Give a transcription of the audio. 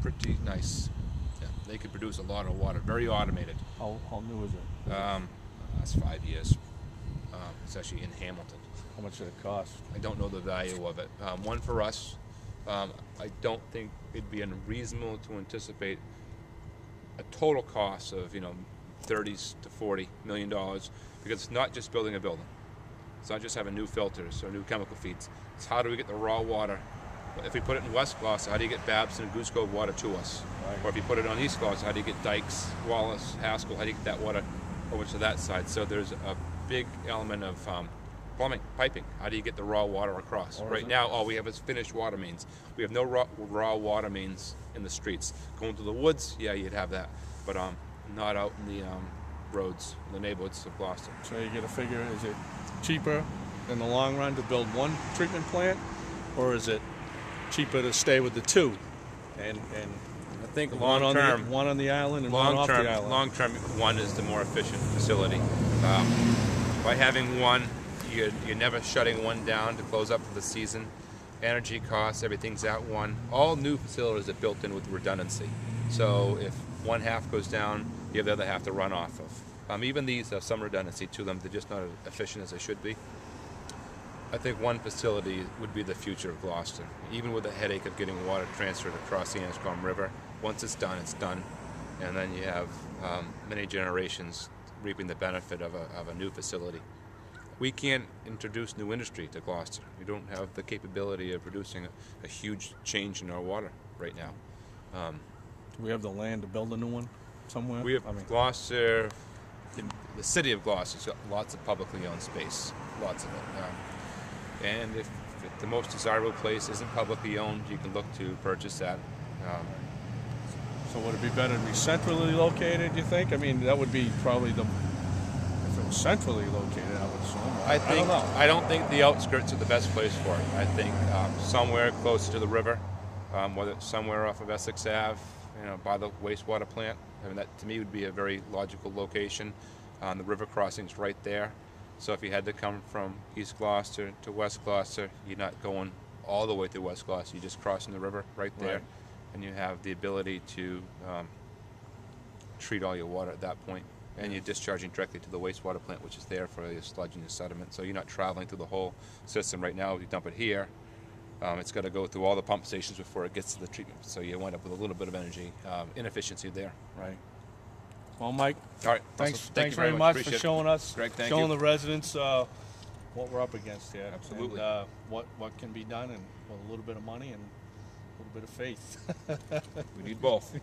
pretty nice. Yeah, they could produce a lot of water, very automated. How new is it? That's 5 years. It's actually in Hamilton. How much did it cost? I don't know the value of it. One for us. I don't think it'd be unreasonable to anticipate a total cost of 30 to 40 million dollars, because it's not just building a building. It's not just having new filters or new chemical feeds. It's how do we get the raw water. If we put it in West Gloucester, how do you get Babson and Goose Cove water to us? Right. Or if you put it on East Gloucester, how do you get Dykes, Wallace, Haskell, how do you get that water over to that side? So there's a big element of plumbing, piping. How do you get the raw water across? Right now, all we have is finished water mains. We have no raw water mains in the streets. Going to the woods, yeah, you'd have that, but not out in the roads, the neighborhoods of Gloucester. So you get a figure, is it cheaper in the long run to build one treatment plant, or is it cheaper to stay with the two? And I think one long term, one on the island and one off the island. Long term, one is the more efficient facility. By having one, you're never shutting one down to close up for the season. Energy costs, everything's at one. All new facilities are built in with redundancy. So if one half goes down, you have the other half to run off of. Even these have some redundancy to them. They're just not as efficient as they should be. I think one facility would be the future of Gloucester. Even with the headache of getting water transferred across the Anscombe River, once it's done, it's done. And then you have many generations reaping the benefit of a new facility. We can't introduce new industry to Gloucester. We don't have the capability of producing a huge change in our water right now. Do we have the land to build a new one somewhere? We have Gloucester, the city of Gloucester's got lots of publicly owned space, lots of it. And if the most desirable place isn't publicly owned, you can look to purchase that. So would it be better to be centrally located, you think? I mean, that would be probably if it was centrally located, I would assume. I don't know. I don't think the outskirts are the best place for it. I think somewhere close to the river, whether it's somewhere off of Essex Ave, by the wastewater plant. I mean, that to me would be a very logical location. The river crossing's right there. So if you had to come from East Gloucester to West Gloucester, you're not going all the way to West Gloucester. You're just crossing the river right there. Right. And you have the ability to treat all your water at that point. And you're discharging directly to the wastewater plant, which is there for your sludge and your sediment. So you're not traveling through the whole system. Right now, if you dump it here, it's got to go through all the pump stations before it gets to the treatment. So you wind up with a little bit of energy inefficiency there. Right. Well, Mike, all right. Thanks very much for showing us, Greg, showing the residents what we're up against here. Absolutely. And what can be done, and with a little bit of money and a little bit of faith. We need both.